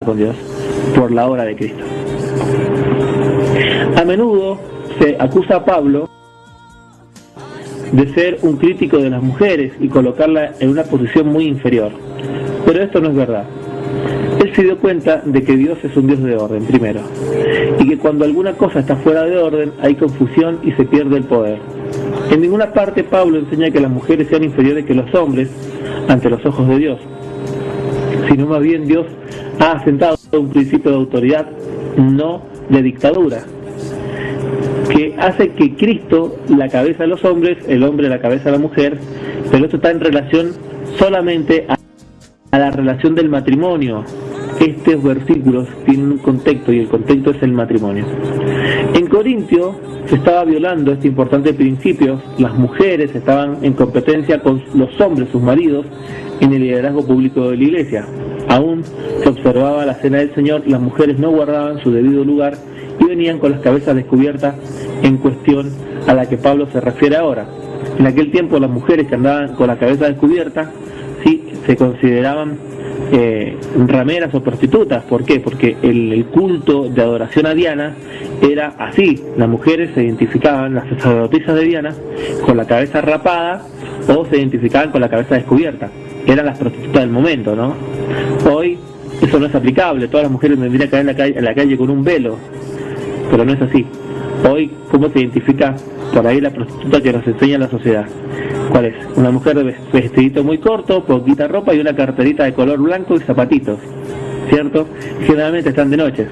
con Dios por la obra de Cristo. A menudo se acusa a Pablo de ser un crítico de las mujeres y colocarla en una posición muy inferior, pero esto no es verdad. Él se dio cuenta de que Dios es un Dios de orden, primero, y que cuando alguna cosa está fuera de orden hay confusión y se pierde el poder. En ninguna parte Pablo enseña que las mujeres sean inferiores que los hombres ante los ojos de Dios, sino más bien Dios ha asentado un principio de autoridad, no de dictadura, que hace que Cristo la cabeza de los hombres, el hombre la cabeza de la mujer, pero esto está en relación solamente a la relación del matrimonio. Estos versículos tienen un contexto y el contexto es el matrimonio. En Corintio se estaba violando este importante principio. Las mujeres estaban en competencia con los hombres, sus maridos, en el liderazgo público de la iglesia. Aún se observaba la cena del Señor, las mujeres no guardaban su debido lugar y venían con las cabezas descubiertas, en cuestión a la que Pablo se refiere ahora. En aquel tiempo las mujeres que andaban con la cabeza descubierta sí se consideraban rameras o prostitutas. ¿Por qué? Porque el culto de adoración a Diana era así. Las mujeres se identificaban, las sacerdotisas de Diana, con la cabeza rapada o se identificaban con la cabeza descubierta. Eran las prostitutas del momento, ¿no? Hoy eso no es aplicable. Todas las mujeres tendrían que caer en la calle con un velo, pero no es así. Hoy, ¿cómo se identifica por ahí la prostituta que nos enseña la sociedad? ¿Cuál es? Una mujer de vestidito muy corto, poquita ropa y una carterita de color blanco y zapatitos, ¿cierto? Generalmente están de noche.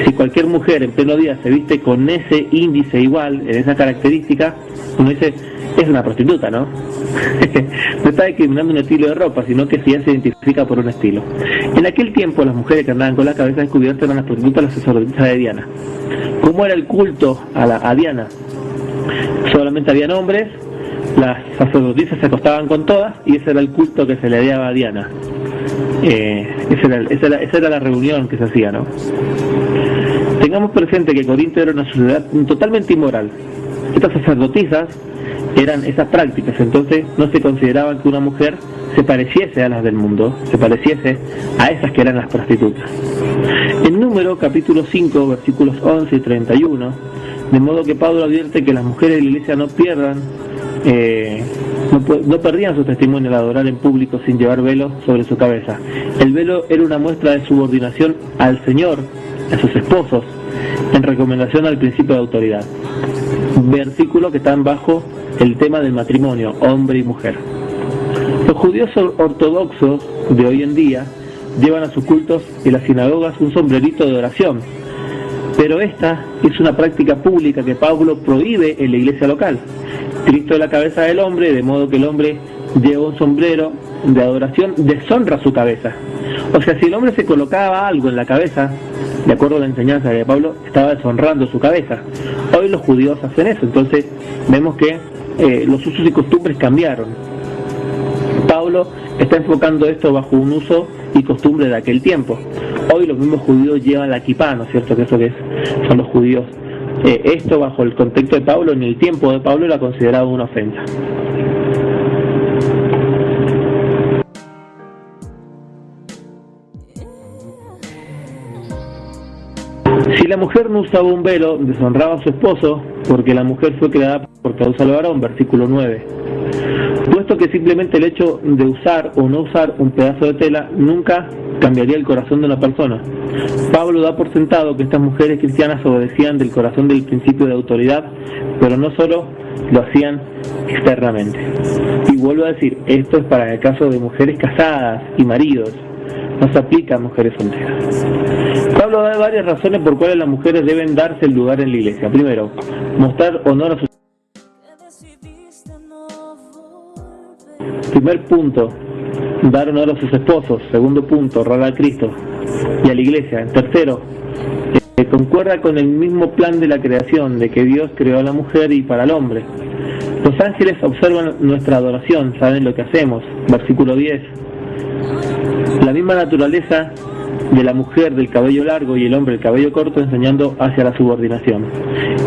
Si cualquier mujer en pleno día se viste con ese índice igual, en esa característica, uno dice, es una prostituta, ¿no? No está discriminando un estilo de ropa, sino que si ya se identifica por un estilo. En aquel tiempo las mujeres que andaban con la cabeza descubierta eran las prostitutas, las sacerdotisas de Diana. ¿Cómo era el culto a Diana? Solamente habían hombres, las sacerdotisas se acostaban con todas y ese era el culto que se le daba a Diana. Esa era la reunión que se hacía, ¿no? Tengamos presente que Corinto era una sociedad totalmente inmoral. Estas sacerdotisas eran esas prácticas, entonces no se consideraban que una mujer se pareciese a las del mundo, se pareciese a esas que eran las prostitutas. En Número capítulo 5 versículos 11 y 31, de modo que Pablo advierte que las mujeres de la iglesia no perdían su testimonio al adorar en público sin llevar velo sobre su cabeza. El velo era una muestra de subordinación al Señor, a sus esposos, en recomendación al principio de autoridad. Versículos que están bajo el tema del matrimonio, hombre y mujer. Los judíos ortodoxos de hoy en día llevan a sus cultos y las sinagogas un sombrerito de oración, pero esta es una práctica pública que Pablo prohíbe en la iglesia local. Cristo es la cabeza del hombre, de modo que el hombre lleva un sombrero de adoración, deshonra su cabeza. O sea, si el hombre se colocaba algo en la cabeza, de acuerdo a la enseñanza de Pablo, estaba deshonrando su cabeza. Hoy los judíos hacen eso, entonces vemos que los usos y costumbres cambiaron. Pablo está enfocando esto bajo un uso y costumbre de aquel tiempo. Hoy los mismos judíos llevan la kipá, ¿no es cierto? Que eso que son los judíos. Esto bajo el contexto de Pablo, en el tiempo de Pablo, era considerado una ofensa. Si la mujer no usaba un velo, deshonraba a su esposo, porque la mujer fue creada por causa del varón, versículo 9. Puesto que simplemente el hecho de usar o no usar un pedazo de tela nunca cambiaría el corazón de una persona. Pablo da por sentado que estas mujeres cristianas obedecían del corazón del principio de autoridad, pero no solo lo hacían externamente. Y vuelvo a decir, esto es para el caso de mujeres casadas y maridos, no se aplica a mujeres solteras. Pablo da varias razones por cuales las mujeres deben darse el lugar en la iglesia. Primero, mostrar honor a sus... Primer punto, dar honor a sus esposos. Segundo punto, honrar a Cristo y a la iglesia. Tercero, concuerda con el mismo plan de la creación, de que Dios creó a la mujer y para el hombre. Los ángeles observan nuestra adoración, saben lo que hacemos. Versículo 10. La misma naturaleza de la mujer del cabello largo y el hombre del cabello corto, enseñando hacia la subordinación.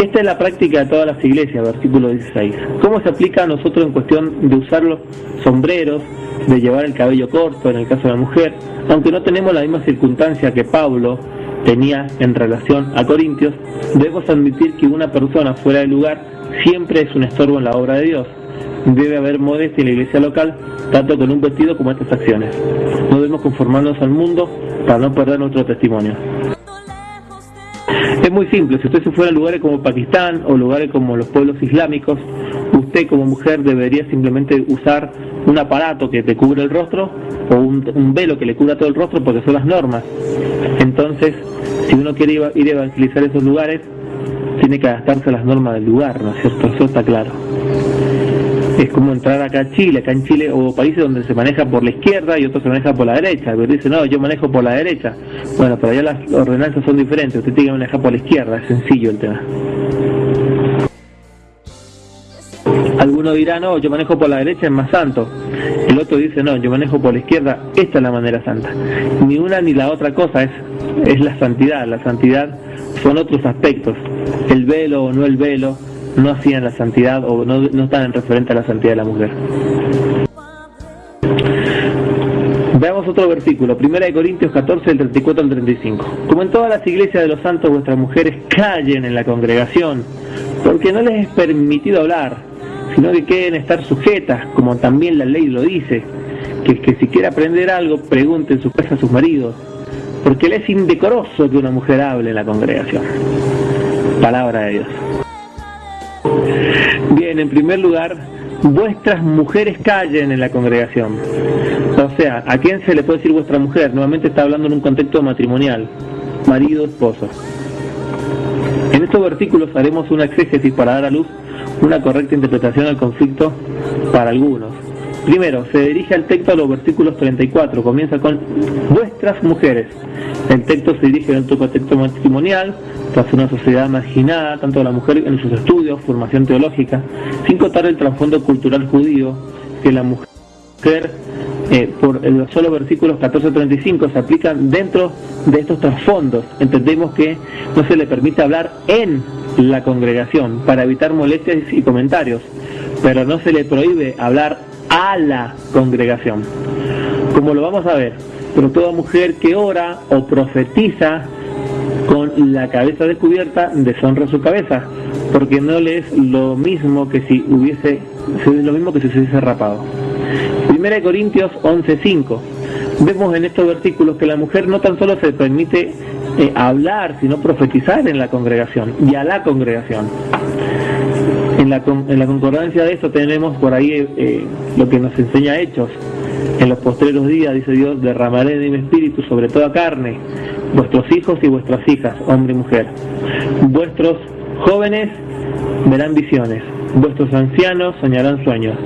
Esta es la práctica de todas las iglesias, versículo 16. ¿Cómo se aplica a nosotros en cuestión de usar los sombreros, de llevar el cabello corto en el caso de la mujer? Aunque no tenemos la misma circunstancia que Pablo tenía en relación a Corintios, debemos admitir que una persona fuera de lugar siempre es un estorbo en la obra de Dios. Debe haber modestia en la iglesia local, tanto con un vestido como estas acciones. No debemos conformarnos al mundo para no perder nuestro testimonio. Es muy simple. Si usted se fuera a lugares como Pakistán o lugares como los pueblos islámicos, usted como mujer debería simplemente usar un aparato que te cubre el rostro o un velo que le cubra todo el rostro, porque son las normas. Entonces, si uno quiere ir a evangelizar esos lugares, tiene que adaptarse a las normas del lugar, ¿no es cierto? Eso está claro. Es como entrar acá a Chile. Acá en Chile hubo países donde se maneja por la izquierda y otros se maneja por la derecha. Pero dice, no, yo manejo por la derecha. Bueno, pero allá las ordenanzas son diferentes. Usted tiene que manejar por la izquierda. Es sencillo el tema. Alguno dirá, no, yo manejo por la derecha, es más santo. El otro dice, no, yo manejo por la izquierda, esta es la manera santa. Ni una ni la otra cosa es la santidad. La santidad son otros aspectos. El velo o no el velo no hacían la santidad o no están en referente a la santidad de la mujer. Veamos otro versículo, 1 Corintios 14, del 34 al 35. Como en todas las iglesias de los santos, vuestras mujeres callen en la congregación, porque no les es permitido hablar, sino que quieren estar sujetas, como también la ley lo dice, que si quiere aprender algo, pregunte en su casa a sus maridos, porque le es indecoroso que una mujer hable en la congregación. Palabra de Dios. Bien, en primer lugar, vuestras mujeres callen en la congregación. O sea, ¿a quién se le puede decir vuestra mujer? Nuevamente está hablando en un contexto matrimonial, marido, esposo. En estos versículos haremos una exégesis para dar a luz una correcta interpretación al conflicto para algunos. Primero, se dirige al texto a los versículos 34, comienza con vuestras mujeres. El texto se dirige en otro contexto matrimonial, tras una sociedad marginada, tanto de la mujer en sus estudios, formación teológica, sin contar el trasfondo cultural judío, que la mujer, por los solos versículos 14-35, se aplican dentro de estos trasfondos. Entendemos que no se le permite hablar en la congregación para evitar molestias y comentarios, pero no se le prohíbe hablar a la congregación, como lo vamos a ver. Pero toda mujer que ora o profetiza con la cabeza descubierta deshonra su cabeza, porque no le es lo mismo que si se hubiese rapado. 1 Corintios 11:5. Vemos en estos versículos que la mujer no tan solo se permite hablar, sino profetizar en la congregación y a la congregación. En la concordancia de esto tenemos por ahí lo que nos enseña Hechos. En los postreros días, dice Dios, derramaré de mi espíritu sobre toda carne, vuestros hijos y vuestras hijas, hombre y mujer. Vuestros jóvenes verán visiones, vuestros ancianos soñarán sueños.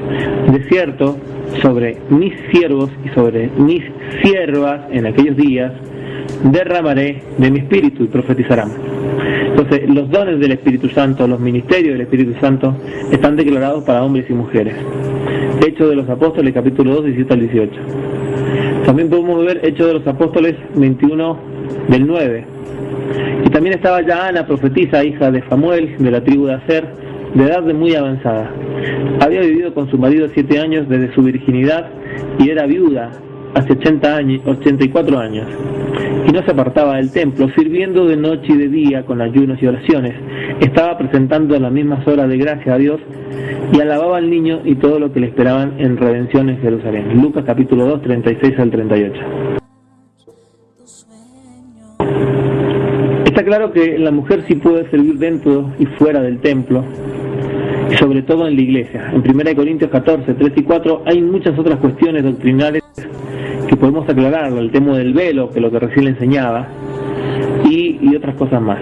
De cierto, sobre mis siervos y sobre mis siervas en aquellos días derramaré de mi espíritu y profetizarán. Entonces, los dones del Espíritu Santo, los ministerios del Espíritu Santo están declarados para hombres y mujeres. Hechos de los Apóstoles, capítulo 2, 17 al 18. También podemos ver Hechos de los Apóstoles 21, del 9. Y también estaba ya Ana, profetisa, hija de Samuel, de la tribu de Aser, de edad muy avanzada. Había vivido con su marido 7 años desde su virginidad y era viuda hace 84 años. Y no se apartaba del templo, sirviendo de noche y de día con ayunos y oraciones. Estaba presentando las mismas horas de gracia a Dios y alababa al niño y todo lo que le esperaban en redención en Jerusalén. Lucas capítulo 2, 36 al 38. Está claro que la mujer sí puede servir dentro y fuera del templo, y sobre todo en la iglesia. En 1 Corintios 14, 3 y 4 hay muchas otras cuestiones doctrinales que podemos aclarar, el tema del velo, que es lo que recién le enseñaba, y otras cosas más.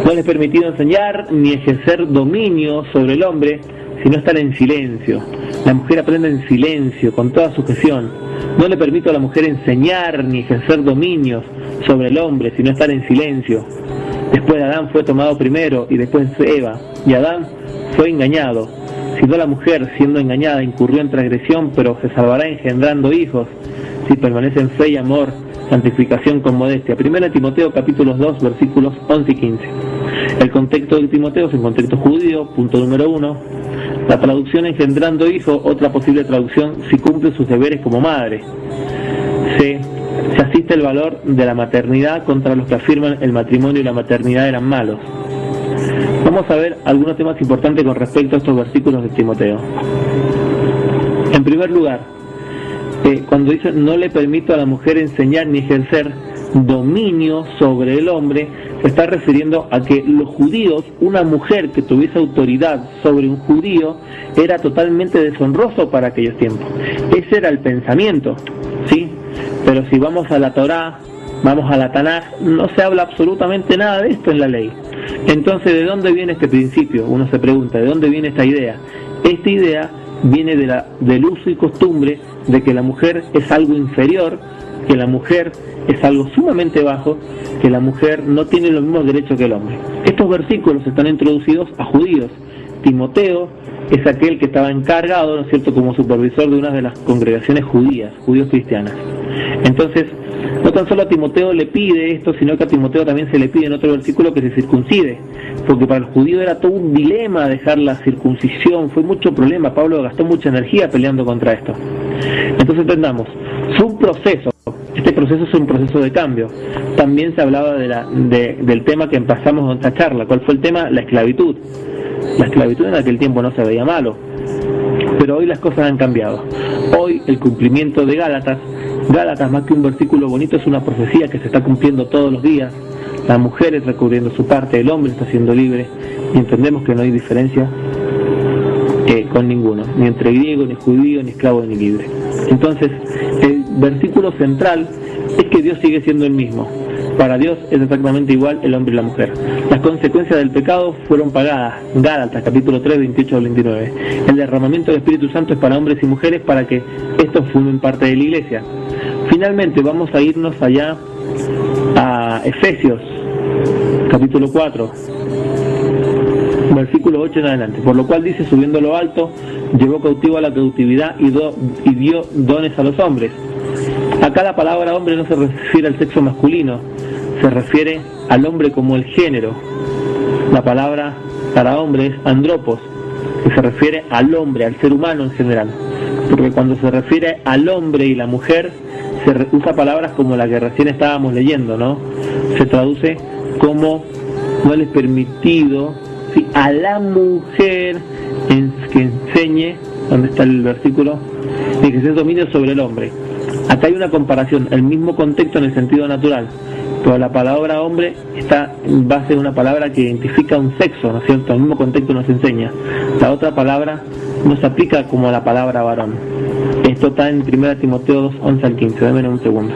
No les es permitido enseñar ni ejercer dominio sobre el hombre, sino estar en silencio. La mujer aprende en silencio, con toda sujeción. No le permito a la mujer enseñar ni ejercer dominios sobre el hombre, sino estar en silencio. Después Adán fue tomado primero y después Eva, y Adán fue engañado. Si no, la mujer, siendo engañada, incurrió en transgresión, pero se salvará engendrando hijos, si permanece en fe y amor santificación con modestia. 1 Timoteo capítulos 2 versículos 11 y 15. El contexto de Timoteo es un contexto judío, punto número 1. La traducción engendrando hijo, otra posible traducción, si cumple sus deberes como madre. Se asiste el valor de la maternidad contra los que afirman el matrimonio y la maternidad eran malos. Vamos a ver algunos temas importantes con respecto a estos versículos de Timoteo. En primer lugar, cuando dice no le permito a la mujer enseñar ni ejercer dominio sobre el hombre, se está refiriendo a que los judíos, una mujer que tuviese autoridad sobre un judío, era totalmente deshonroso para aquellos tiempos. Ese era el pensamiento, ¿sí? Pero si vamos a la Torá, vamos a la Tanaj, no se habla absolutamente nada de esto en la ley. Entonces, ¿de dónde viene este principio? Uno se pregunta, ¿de dónde viene esta idea? Esta idea viene del uso y costumbre de que la mujer es algo inferior, que la mujer es algo sumamente bajo, que la mujer no tiene los mismos derechos que el hombre. Estos versículos están introducidos a judíos. Timoteo es aquel que estaba encargado, ¿no es cierto?, como supervisor de una de las congregaciones judías, judíos cristianas. Entonces, no tan solo a Timoteo le pide esto, sino que a Timoteo también se le pide en otro versículo que se circuncide, porque para el judío era todo un dilema dejar la circuncisión, fue mucho problema, Pablo gastó mucha energía peleando contra esto. Entonces entendamos, fue un proceso, este proceso es un proceso de cambio. También se hablaba del tema que empezamos en esta charla. ¿Cuál fue el tema? La esclavitud. La esclavitud en aquel tiempo no se veía malo, pero hoy las cosas han cambiado. Hoy el cumplimiento de Gálatas, más que un versículo bonito, es una profecía que se está cumpliendo todos los días. La mujer está cubriendo su parte, el hombre está siendo libre, y entendemos que no hay diferencia con ninguno, ni entre griego, ni judío, ni esclavo, ni libre. Entonces, el versículo central es que Dios sigue siendo el mismo. Para Dios es exactamente igual el hombre y la mujer. Las consecuencias del pecado fueron pagadas. Gálatas, capítulo 3, 28 al 29. El derramamiento del Espíritu Santo es para hombres y mujeres para que estos formen parte de la iglesia. Finalmente, vamos a irnos allá a Efesios, capítulo 4, versículo 8 en adelante. Por lo cual dice, subiendo a lo alto, llevó cautivo a la cautividad y dio dones a los hombres. Acá la palabra hombre no se refiere al sexo masculino, se refiere al hombre como el género. La palabra para hombre es andropos, que se refiere al hombre, al ser humano en general. Porque cuando se refiere al hombre y la mujer, se usa palabras como la que recién estábamos leyendo, ¿no? Se traduce como no les permitido, ¿sí?, a la mujer que enseñe, ¿dónde está el versículo? Y que se dominio sobre el hombre. Acá hay una comparación, el mismo contexto en el sentido natural, pero la palabra hombre está en base a una palabra que identifica un sexo, ¿no es cierto? El mismo contexto nos enseña. La otra palabra no se aplica como la palabra varón. Esto está en 1 Timoteo 2, 11 al 15. Dame un segundo.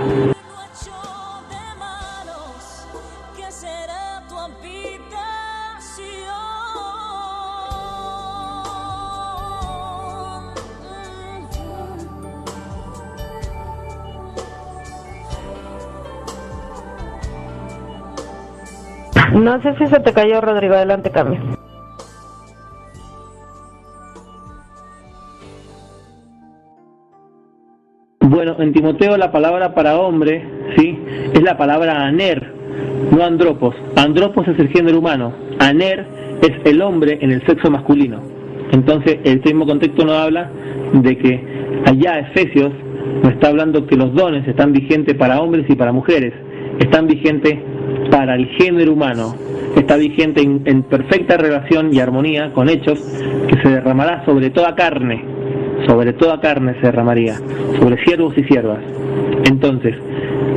No sé si se te cayó, Rodrigo. Adelante, cambio. Bueno, en Timoteo la palabra para hombre, ¿sí?, es la palabra aner, no andropos. Andropos es el género humano, aner es el hombre en el sexo masculino. Entonces, el mismo contexto nos habla de que allá Efesios nos está hablando que los dones están vigentes para hombres y para mujeres, están vigentes para el género humano, está vigente en perfecta relación y armonía con hechos, que se derramará sobre toda carne se derramaría, sobre siervos y siervas. Entonces,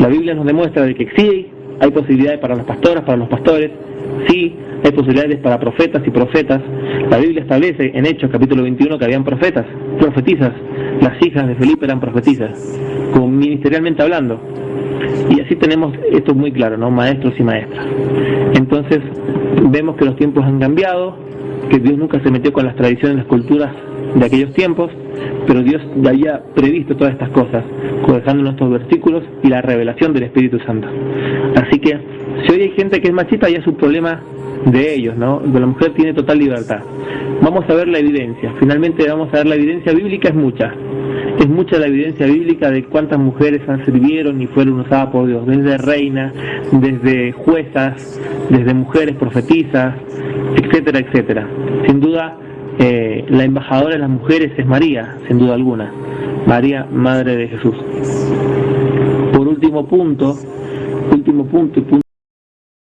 la Biblia nos demuestra de que sí hay posibilidades para las pastoras, para los pastores, sí hay posibilidades para profetas y profetas. La Biblia establece en Hechos capítulo 21 que habían profetas, profetizas. Las hijas de Felipe eran profetizas, como ministerialmente hablando. Y así tenemos esto muy claro, ¿no? Maestros y maestras. Entonces, vemos que los tiempos han cambiado, que Dios nunca se metió con las tradiciones, las culturas de aquellos tiempos, pero Dios ya había previsto todas estas cosas, dejándonos estos versículos y la revelación del Espíritu Santo. Así que, si hoy hay gente que es machista, ya es un problema de ellos, ¿no? La mujer tiene total libertad. Vamos a ver la evidencia. Finalmente vamos a ver la evidencia bíblica, es mucha. Es mucha la evidencia bíblica de cuántas mujeres sirvieron y fueron usadas por Dios, desde reinas, desde juezas, desde mujeres profetisas, etcétera, etcétera. Sin duda, la embajadora de las mujeres es María, sin duda alguna. María, Madre de Jesús. Por último punto y punto